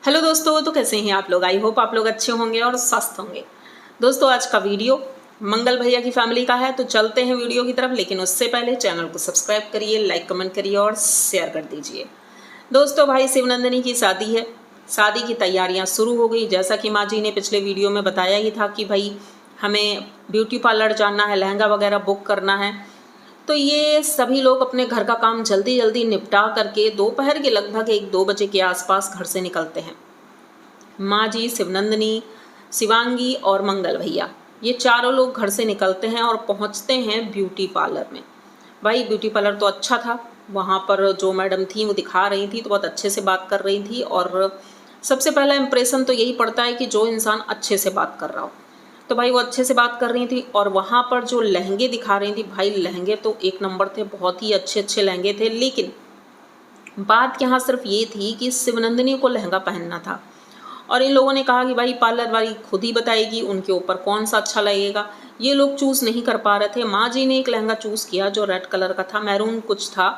Hello दोस्तों, तो कैसे हैं आप लोग। आई होप आप लोग अच्छे होंगे और स्वस्थ होंगे। दोस्तों, आज का वीडियो मंगल भैया की फैमिली का है, तो चलते हैं वीडियो की तरफ। लेकिन उससे पहले चैनल को सब्सक्राइब करिए, लाइक कमेंट करिए और शेयर कर दीजिए। दोस्तों, भाई शिवनंदिनी की शादी है। शादी की तैयारियां शुरू हो गई। जैसा कि माँ जी ने पिछले वीडियो में बताया ही था कि भाई हमें ब्यूटी पार्लर जाना है, लहंगा वगैरह बुक करना है। तो ये सभी लोग अपने घर का काम जल्दी जल्दी निपटा करके दोपहर के लगभग 1-2 बजे के आसपास घर से निकलते हैं। माँ जी, शिवनंदिनी, शिवांगी और मंगल भैया, ये चारों लोग घर से निकलते हैं और पहुँचते हैं ब्यूटी पार्लर में। भाई ब्यूटी पार्लर तो अच्छा था। वहाँ पर जो मैडम थी वो दिखा रही थी, तो बहुत अच्छे से बात कर रही थी। और सबसे पहला इम्प्रेशन तो यही पड़ता है कि जो इंसान अच्छे से बात कर रहा हो। तो भाई वो अच्छे से बात कर रही थी। और वहाँ पर जो लहंगे दिखा रही थी, भाई लहंगे तो एक नंबर थे, बहुत ही अच्छे अच्छे लहंगे थे। लेकिन बात यहाँ सिर्फ ये थी कि शिवनंदिनी को लहंगा पहनना था। और इन लोगों ने कहा कि भाई पार्लर वाली खुद ही बताएगी उनके ऊपर कौन सा अच्छा लगेगा। ये लोग चूज़ नहीं कर पा रहे थे। माँ जी ने एक लहंगा चूज़ किया जो रेड कलर का था, मैरून कुछ था,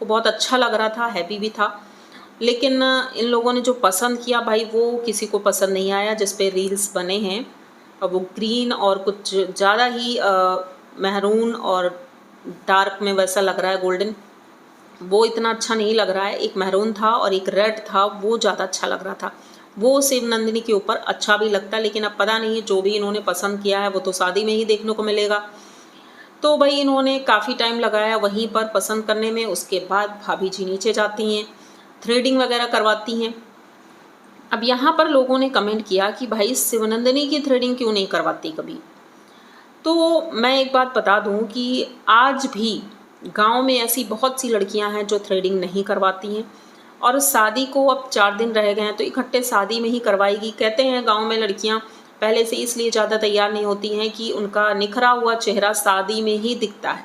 वो बहुत अच्छा लग रहा था, हैवी भी था। लेकिन इन लोगों ने जो पसंद किया भाई वो किसी को पसंद नहीं आया। जिस पे रील्स बने हैं और वो ग्रीन और कुछ ज़्यादा ही मैरून और डार्क में वैसा लग रहा है, गोल्डन, वो इतना अच्छा नहीं लग रहा है। एक मैरून था और एक रेड था, वो ज़्यादा अच्छा लग रहा था। वो शिवनंदिनी के ऊपर अच्छा भी लगता, लेकिन अब पता नहीं है, जो भी इन्होंने पसंद किया है वो तो शादी में ही देखने को मिलेगा। तो भाई इन्होंने काफ़ी टाइम लगाया वहीं पर पसंद करने में। उसके बाद भाभी जी नीचे जाती हैं, थ्रेडिंग वगैरह करवाती हैं। अब यहाँ पर लोगों ने कमेंट किया कि भाई शिवनंदिनी की थ्रेडिंग क्यों नहीं करवाती कभी। तो मैं एक बात बता दूं कि आज भी गांव में ऐसी बहुत सी लड़कियां हैं जो थ्रेडिंग नहीं करवाती हैं। और शादी को अब 4 दिन रह गए हैं तो इकट्ठे शादी में ही करवाएगी। कहते हैं गांव में लड़कियां पहले से इसलिए ज़्यादा तैयार नहीं होती हैं कि उनका निखरा हुआ चेहरा शादी में ही दिखता है,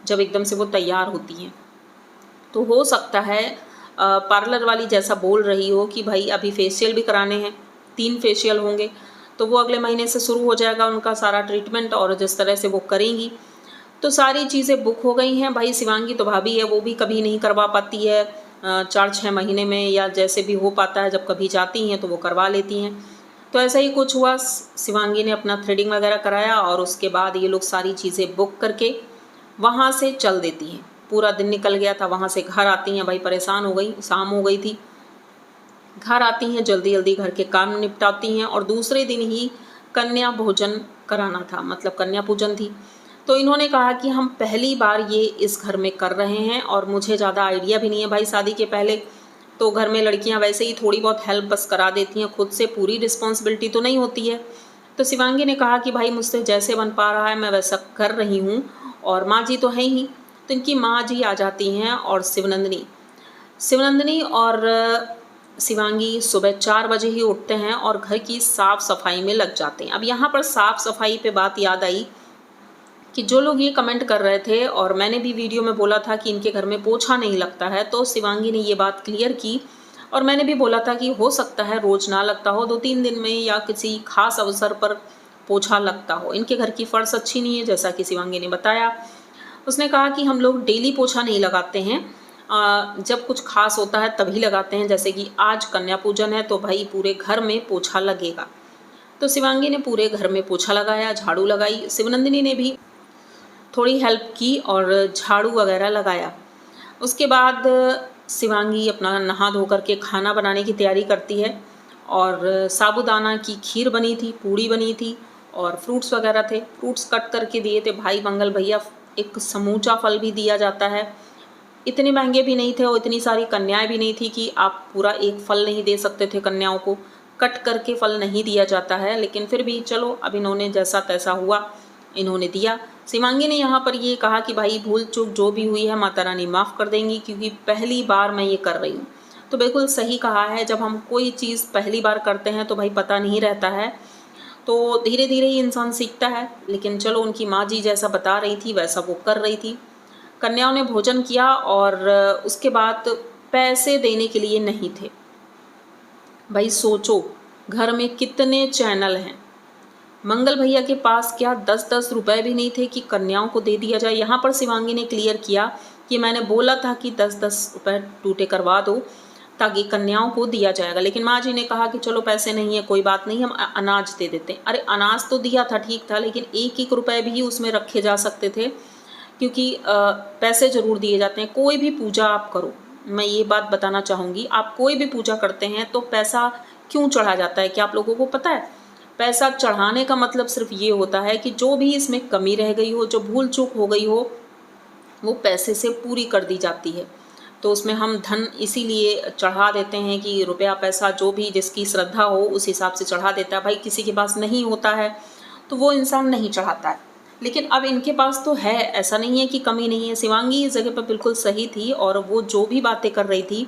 जब एकदम से वो तैयार होती हैं। तो हो सकता है पार्लर वाली जैसा बोल रही हो कि भाई अभी फेशियल भी कराने हैं, 3 फेशियल होंगे, तो वो अगले महीने से शुरू हो जाएगा उनका सारा ट्रीटमेंट। और जिस तरह से वो करेंगी तो सारी चीज़ें बुक हो गई हैं। भाई शिवांगी तो भाभी है, वो भी कभी नहीं करवा पाती है 4-6 महीने में, या जैसे भी हो पाता है, जब कभी जाती हैं तो वो करवा लेती हैं। तो ऐसा ही कुछ हुआ, शिवांगी ने अपना थ्रेडिंग वगैरह कराया और उसके बाद ये लोग सारी चीज़ें बुक करके वहाँ से चल देती हैं। पूरा दिन निकल गया था, वहाँ से घर आती हैं, भाई परेशान हो गई, शाम हो गई थी। घर आती हैं, जल्दी जल्दी घर के काम निपटाती हैं और दूसरे दिन ही कन्या भोजन कराना था, मतलब कन्या पूजन थी। तो इन्होंने कहा कि हम पहली बार ये इस घर में कर रहे हैं और मुझे ज़्यादा आइडिया भी नहीं है। भाई शादी के पहले तो घर में लड़कियां वैसे ही थोड़ी बहुत हेल्प बस करा देती हैं, खुद से पूरी रिस्पॉन्सिबिलिटी तो नहीं होती है। तो शिवांगी ने कहा कि भाई मुझसे जैसे बन पा रहा है मैं वैसा कर रही हूँ। और माँ जी तो हैं ही, तो इनकी माँ जी आ जाती हैं और शिवनंदिनी और शिवांगी सुबह 4 बजे ही उठते हैं और घर की साफ़ सफाई में लग जाते हैं। अब यहाँ पर साफ़ सफाई पे बात याद आई कि जो लोग ये कमेंट कर रहे थे, और मैंने भी वीडियो में बोला था कि इनके घर में पोछा नहीं लगता है, तो शिवांगी ने ये बात क्लियर की। और मैंने भी बोला था कि हो सकता है रोज़ ना लगता हो, 2-3 दिन में या किसी खास अवसर पर पोछा लगता हो। इनके घर की फ़र्श अच्छी नहीं है, जैसा कि शिवांगी ने बताया। उसने कहा कि हम लोग डेली पोछा नहीं लगाते हैं, जब कुछ खास होता है तभी लगाते हैं, जैसे कि आज कन्या पूजन है तो भाई पूरे घर में पोछा लगेगा। तो शिवांगी ने पूरे घर में पोछा लगाया, झाड़ू लगाई। शिवनंदिनी ने भी थोड़ी हेल्प की और झाड़ू वगैरह लगाया। उसके बाद शिवांगी अपना नहा धो करके खाना बनाने की तैयारी करती है। और साबूदाना की खीर बनी थी, पूड़ी बनी थी और फ्रूट्स वगैरह थे। फ्रूट्स कट करके दिए थे भाई मंगल भैया। एक समूचा फल भी दिया जाता है, इतने महंगे भी नहीं थे और इतनी सारी कन्याएं भी नहीं थी कि आप पूरा एक फल नहीं दे सकते थे। कन्याओं को कट करके फल नहीं दिया जाता है, लेकिन फिर भी चलो, अब इन्होंने जैसा तैसा हुआ इन्होंने दिया। शिवांगी ने यहाँ पर ये कहा कि भाई भूल चूक जो भी हुई है माता रानी माफ़ कर देंगी, क्योंकि पहली बार मैं ये कर रही हूँ। तो बिल्कुल सही कहा है, जब हम कोई चीज़ पहली बार करते हैं तो भाई पता नहीं रहता है, तो धीरे धीरे ही इंसान सीखता है। लेकिन चलो, उनकी माँ जी जैसा बता रही थी वैसा वो कर रही थी। कन्याओं ने भोजन किया और उसके बाद पैसे देने के लिए नहीं थे। भाई सोचो, घर में कितने चैनल हैं। मंगल भैया के पास क्या 10-10 रुपए भी नहीं थे कि कन्याओं को दे दिया जाए। यहाँ पर शिवांगी ने क्लियर किया कि मैंने बोला था कि 10-10 रुपए टूटे करवा दो, ताकि कन्याओं को दिया जाएगा। लेकिन माँ जी ने कहा कि चलो पैसे नहीं है कोई बात नहीं, हम अनाज दे देते हैं। अरे अनाज तो दिया था ठीक था, लेकिन एक एक रुपए भी उसमें रखे जा सकते थे, क्योंकि पैसे ज़रूर दिए जाते हैं। कोई भी पूजा आप करो, मैं ये बात बताना चाहूँगी, आप कोई भी पूजा करते हैं तो पैसा क्यों चढ़ा जाता है, क्या आप लोगों को पता है? पैसा चढ़ाने का मतलब सिर्फ ये होता है कि जो भी इसमें कमी रह गई हो, जो भूल चूक हो गई हो, वो पैसे से पूरी कर दी जाती है। तो उसमें हम धन इसीलिए चढ़ा देते हैं कि रुपया पैसा जो भी जिसकी श्रद्धा हो उस हिसाब से चढ़ा देता है। भाई किसी के पास नहीं होता है तो वो इंसान नहीं चढ़ाता है, लेकिन अब इनके पास तो है, ऐसा नहीं है कि कमी नहीं है। शिवांगी इस जगह पर बिल्कुल सही थी, और वो जो भी बातें कर रही थी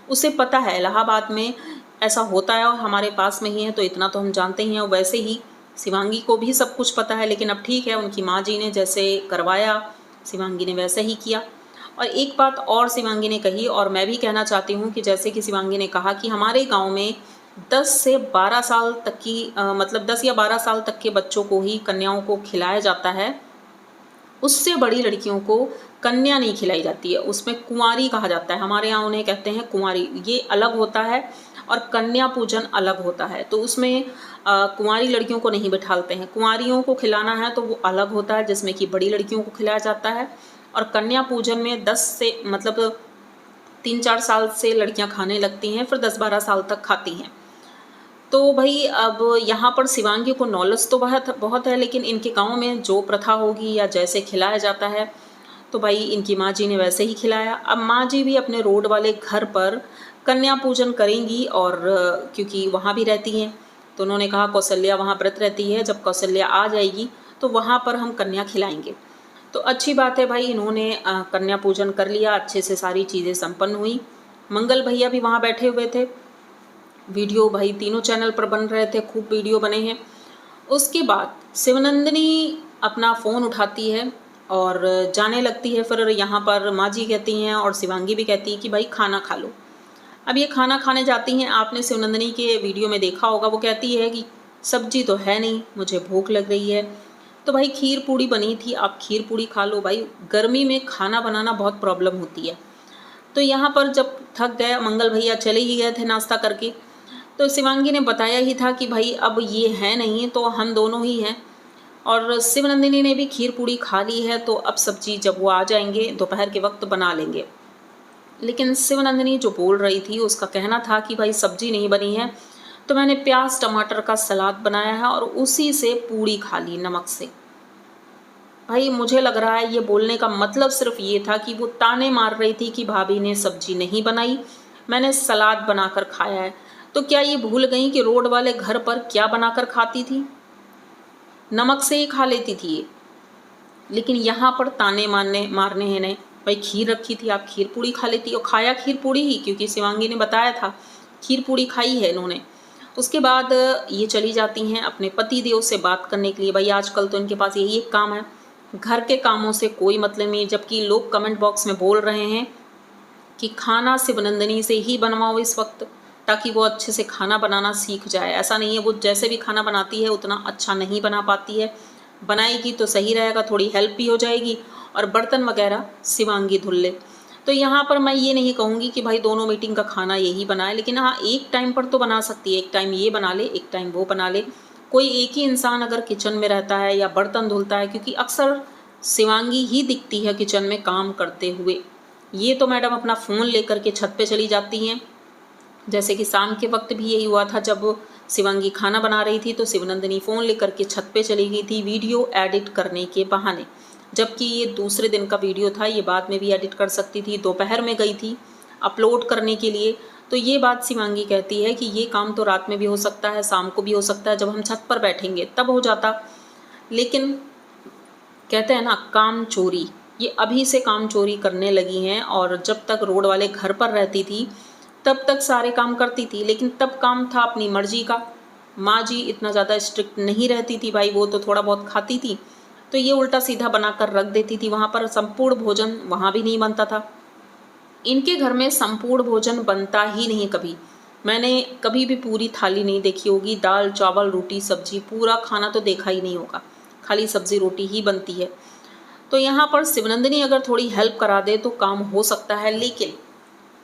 उसे पता है इलाहाबाद में ऐसा होता है और हमारे पास में ही है, तो इतना तो हम जानते ही हैं। वैसे ही शिवांगी को भी सब कुछ पता है, लेकिन अब ठीक है, उनकी माँ जी ने जैसे करवाया शिवांगी ने वैसे ही किया। और एक बात और शिवांगी ने कही, और मैं भी कहना चाहती हूँ कि जैसे कि शिवांगी ने कहा कि हमारे गांव में 10 से 12 साल तक की मतलब 10 या 12 साल तक के बच्चों को ही, कन्याओं को खिलाया जाता है। उससे बड़ी लड़कियों को कन्या नहीं खिलाई जाती है, उसमें कुंवारी कहा जाता है। हमारे यहाँ उन्हें कहते हैं कुंवारी, ये अलग होता है और कन्या पूजन अलग होता है। तो उसमें कुंवारी लड़कियों को नहीं बिठालते हैं, कुंवारियों को खिलाना है तो वो अलग होता है, जिसमें कि बड़ी लड़कियों को खिलाया जाता है। और कन्या पूजन में 10 से मतलब 3-4 साल से लड़कियां खाने लगती हैं, फिर 10-12 साल तक खाती हैं। तो भाई अब यहाँ पर शिवांगी को नॉलेज तो बहुत है, लेकिन इनके गांव में जो प्रथा होगी या जैसे खिलाया जाता है, तो भाई इनकी माँ जी ने वैसे ही खिलाया। अब माँ जी भी अपने रोड वाले घर पर कन्या पूजन करेंगी, और क्योंकि वहाँ भी रहती हैं, तो उन्होंने कहा कौशल्या वहाँ व्रत रहती है, जब कौशल्या आ जाएगी तो वहाँ पर हम कन्या खिलाएंगे। तो अच्छी बात है भाई, इन्होंने कन्या पूजन कर लिया, अच्छे से सारी चीज़ें संपन्न हुई। मंगल भैया भी वहाँ बैठे हुए थे, वीडियो भाई तीनों चैनल पर बन रहे थे, खूब वीडियो बने हैं। उसके बाद शिवनंदिनी अपना फ़ोन उठाती है और जाने लगती है। फिर यहाँ पर माँ जी कहती हैं और शिवांगी भी कहती है कि भाई खाना खा लो। अब ये खाना खाने जाती हैं, आपने शिवनंदिनी के वीडियो में देखा होगा, वो कहती है कि सब्जी तो है नहीं, मुझे भूख लग रही है। तो भाई खीर पूड़ी बनी थी, आप खीर पूड़ी खा लो। भाई गर्मी में खाना बनाना बहुत प्रॉब्लम होती है। तो यहाँ पर जब थक गए, मंगल भैया चले ही गए थे नाश्ता करके, तो शिवांगी ने बताया ही था कि भाई अब ये है नहीं तो हम दोनों ही हैं। और शिवनंदिनी ने भी खीर पूड़ी खा ली है, तो अब सब्जी जब वो आ जाएंगे दोपहर के वक्त बना लेंगे। लेकिन शिवनंदिनी जो बोल रही थी उसका कहना था कि भाई सब्जी नहीं बनी है, तो मैंने प्याज टमाटर का सलाद बनाया है और उसी से पूड़ी खा ली नमक से। भाई मुझे लग रहा है ये बोलने का मतलब सिर्फ ये था कि वो ताने मार रही थी कि भाभी ने सब्जी नहीं बनाई, मैंने सलाद बनाकर खाया है। तो क्या ये भूल गई कि रोड वाले घर पर क्या बनाकर खाती थी? नमक से ही खा लेती थी ये। लेकिन यहाँ पर ताने मारने हैं नहीं। भाई खीर रखी थी, आप खीर पूड़ी खा लेती, और खाया खीर पूड़ी ही, क्योंकि शिवांगी ने बताया था खीर पूड़ी खाई है इन्होंने। उसके बाद ये चली जाती हैं अपने पति देव से बात करने के लिए। भाई आजकल तो इनके पास यही एक काम है, घर के कामों से कोई मतलब नहीं। जबकि लोग कमेंट बॉक्स में बोल रहे हैं कि खाना शिवनंदिनी से ही बनवाओ इस वक्त, ताकि वो अच्छे से खाना बनाना सीख जाए। ऐसा नहीं है, वो जैसे भी खाना बनाती है उतना अच्छा नहीं बना पाती है, बनाएगी तो सही रहेगा, थोड़ी हेल्प भी हो जाएगी, और बर्तन वगैरह शिवांगी धुल ले। तो यहाँ पर मैं ये नहीं कहूँगी कि भाई दोनों मीटिंग का खाना यही बनाए, लेकिन हाँ एक टाइम पर तो बना सकती है, एक टाइम ये बना ले, एक टाइम वो बना ले। कोई एक ही इंसान अगर किचन में रहता है या बर्तन धुलता है, क्योंकि अक्सर शिवांगी ही दिखती है किचन में काम करते हुए। ये तो मैडम अपना फ़ोन लेकर के छत पे चली जाती हैं। जैसे कि शाम के वक्त भी यही हुआ था, जब शिवांगी खाना बना रही थी तो शिवनंदिनी फ़ोन लेकर के छत पे चली गई थी वीडियो एडिट करने के बहाने। जबकि ये दूसरे दिन का वीडियो था, ये बाद में भी एडिट कर सकती थी। दोपहर में गई थी अपलोड करने के लिए। तो ये बात शिवांगी कहती है कि ये काम तो रात में भी हो सकता है, शाम को भी हो सकता है, जब हम छत पर बैठेंगे तब हो जाता। लेकिन कहते हैं ना काम चोरी, ये अभी से काम चोरी करने लगी हैं। और जब तक रोड वाले घर पर रहती थी तब तक सारे काम करती थी, लेकिन तब काम था अपनी मर्जी का। माँ जी इतना ज़्यादा स्ट्रिक्ट नहीं रहती थी भाई, वो तो थोड़ा बहुत खाती थी, तो ये उल्टा सीधा बनाकर रख देती थी। वहाँ पर संपूर्ण भोजन वहाँ भी नहीं बनता था। इनके घर में संपूर्ण भोजन बनता ही नहीं कभी। मैंने कभी भी पूरी थाली नहीं देखी होगी, दाल चावल रोटी सब्जी, पूरा खाना तो देखा ही नहीं होगा, खाली सब्जी रोटी ही बनती है। तो यहाँ पर शिवनंदिनी अगर थोड़ी हेल्प करा दे तो काम हो सकता है। लेकिन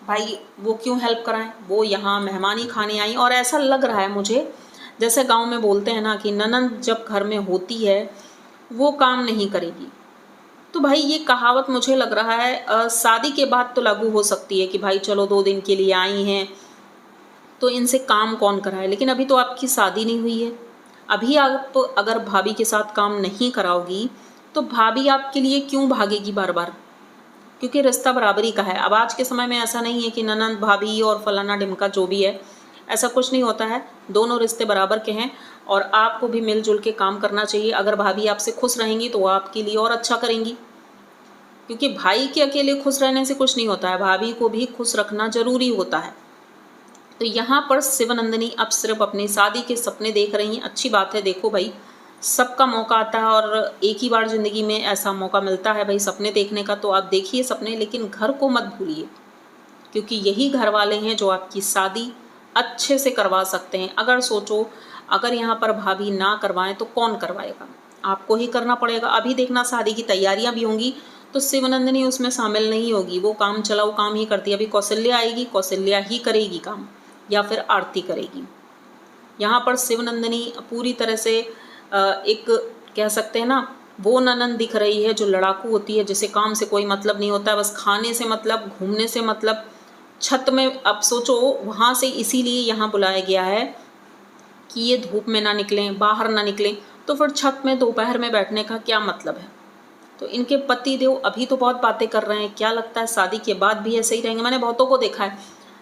भाई वो क्यों हेल्प कराएं, वो यहाँ मेहमानी खाने आई। और ऐसा लग रहा है मुझे जैसे गांव में बोलते हैं ना कि ननंद जब घर में होती है वो काम नहीं करेगी। तो भाई ये कहावत मुझे लग रहा है शादी के बाद तो लागू हो सकती है कि भाई चलो 2 दिन के लिए आई हैं तो इनसे काम कौन कराए, लेकिन अभी तो आपकी शादी नहीं हुई है। अभी आप अगर भाभी के साथ काम नहीं कराओगी तो भाभी आपके लिए क्यों भागेगी बार बार, क्योंकि रिश्ता बराबरी का है। अब आज के समय में ऐसा नहीं है कि ननंद भाभी और फलाना ढिमका जो भी है, ऐसा कुछ नहीं होता है। दोनों रिश्ते बराबर के हैं और आपको भी मिलजुल के काम करना चाहिए। अगर भाभी आपसे खुश रहेंगी तो वो आपके लिए और अच्छा करेंगी, क्योंकि भाई के अकेले खुश रहने से कुछ नहीं होता है, भाभी को भी खुश रखना जरूरी होता है। तो यहाँ पर शिवनंदिनी अब सिर्फ अपनी शादी के सपने देख रही हैं। अच्छी बात है, देखो भाई सबका मौका आता है और एक ही बार ज़िंदगी में ऐसा मौका मिलता है भाई सपने देखने का। तो आप देखिए सपने, लेकिन घर को मत भूलिए, क्योंकि यही घर वाले हैं जो आपकी शादी अच्छे से करवा सकते हैं। अगर सोचो अगर यहाँ पर भाभी ना करवाएं तो कौन करवाएगा, आपको ही करना पड़ेगा। अभी देखना शादी की तैयारियां भी होंगी तो शिवनंदिनी उसमें शामिल नहीं होगी, वो काम चलाओ काम ही करती है। अभी कौशल्या आएगी, कौशल्या ही करेगी काम, या फिर आरती करेगी। यहाँ पर शिवनंदिनी पूरी तरह से एक कह सकते हैं ना वो ननंद दिख रही है जो लड़ाकू होती है, जिसे काम से कोई मतलब नहीं होता है, बस खाने से मतलब, घूमने से मतलब, छत में। अब सोचो वहाँ से इसीलिए यहाँ बुलाया गया है कि ये धूप में ना निकलें, बाहर ना निकलें, तो फिर छत में दोपहर में बैठने का क्या मतलब है। तो इनके पति देव अभी तो बहुत बातें कर रहे हैं, क्या लगता है शादी के बाद भी ऐसे ही रहेंगे। मैंने बहुतों को देखा है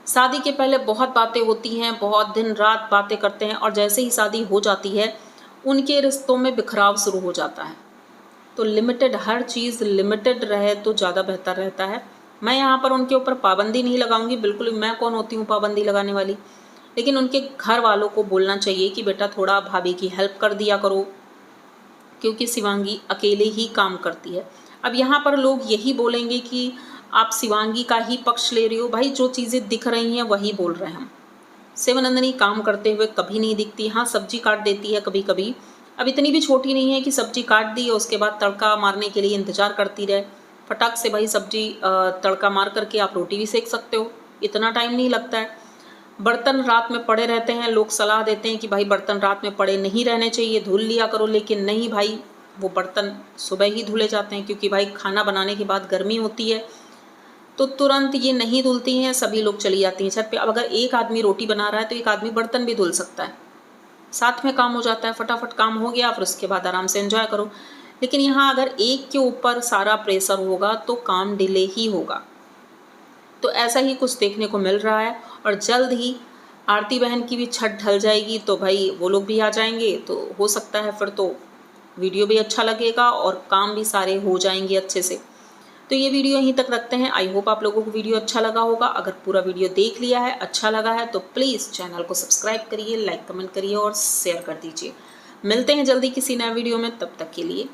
शादी के पहले बहुत बातें होती हैं, बहुत दिन रात बातें करते हैं, और जैसे ही शादी हो जाती है उनके रिश्तों में बिखराव शुरू हो जाता है। तो लिमिटेड, हर चीज़ लिमिटेड रहे तो ज़्यादा बेहतर रहता है। मैं यहाँ पर उनके ऊपर पाबंदी नहीं लगाऊंगी, बिल्कुल, मैं कौन होती हूँ पाबंदी लगाने वाली। लेकिन उनके घर वालों को बोलना चाहिए कि बेटा थोड़ा भाभी की हेल्प कर दिया करो, क्योंकि शिवांगी अकेले ही काम करती है। अब यहाँ पर लोग यही बोलेंगे कि आप शिवांगी का ही पक्ष ले रही हो। भाई जो चीज़ें दिख रही हैं वही बोल रहे हैं हम। शिवनंदिनी काम करते हुए कभी नहीं दिखती, हाँ सब्जी काट देती है कभी कभी। अब इतनी भी छोटी नहीं है कि सब्जी काट दी और उसके बाद तड़का मारने के लिए इंतज़ार करती रहे। फटाक से भाई सब्जी तड़का मार करके आप रोटी भी सेक सकते हो, इतना टाइम नहीं लगता है। बर्तन रात में पड़े रहते हैं, लोग सलाह देते हैं कि भाई बर्तन रात में पड़े नहीं रहने चाहिए, धुल लिया करो, लेकिन नहीं भाई, वो बर्तन सुबह ही धुले जाते हैं, क्योंकि भाई खाना बनाने के बाद गर्मी होती है तो तुरंत ये नहीं धुलती हैं, सभी लोग चली जाती हैं छत पे। अब अगर एक आदमी रोटी बना रहा है तो एक आदमी बर्तन भी धुल सकता है, साथ में काम हो जाता है, फटाफट काम हो गया, फिर उसके बाद आराम से एंजॉय करो। लेकिन यहाँ अगर एक के ऊपर सारा प्रेशर होगा तो काम डिले ही होगा। तो ऐसा ही कुछ देखने को मिल रहा है, और जल्द ही आरती बहन की भी छत ढल जाएगी तो भाई वो लोग भी आ जाएंगे, तो हो सकता है फिर तो वीडियो भी अच्छा लगेगा और काम भी सारे हो जाएंगे अच्छे से। तो ये वीडियो यहीं तक रखते हैं। आई होप आप लोगों को वीडियो अच्छा लगा होगा। अगर पूरा वीडियो देख लिया है, अच्छा लगा है, तो प्लीज़ चैनल को सब्सक्राइब करिए, लाइक कमेंट करिए और शेयर कर दीजिए। मिलते हैं जल्दी किसी नए वीडियो में, तब तक के लिए